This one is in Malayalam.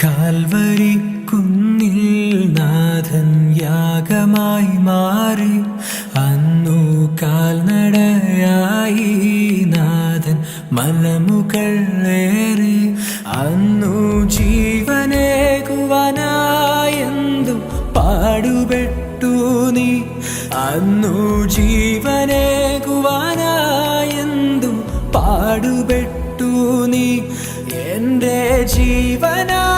കാൽവരി കുന്നിൽ നാഥൻ യാഗമായി മാറി. അന്നു കാൽനടയായി നാഥൻ മലമുകളേറി. അന്നു ജീവനേകുവാനായെന്തു പാടുപെട്ടു നീ. അന്നു ജീവനേകുവാനായെന്തു പാടുപെട്ടു നീ. എൻ്റെ ജീവനാ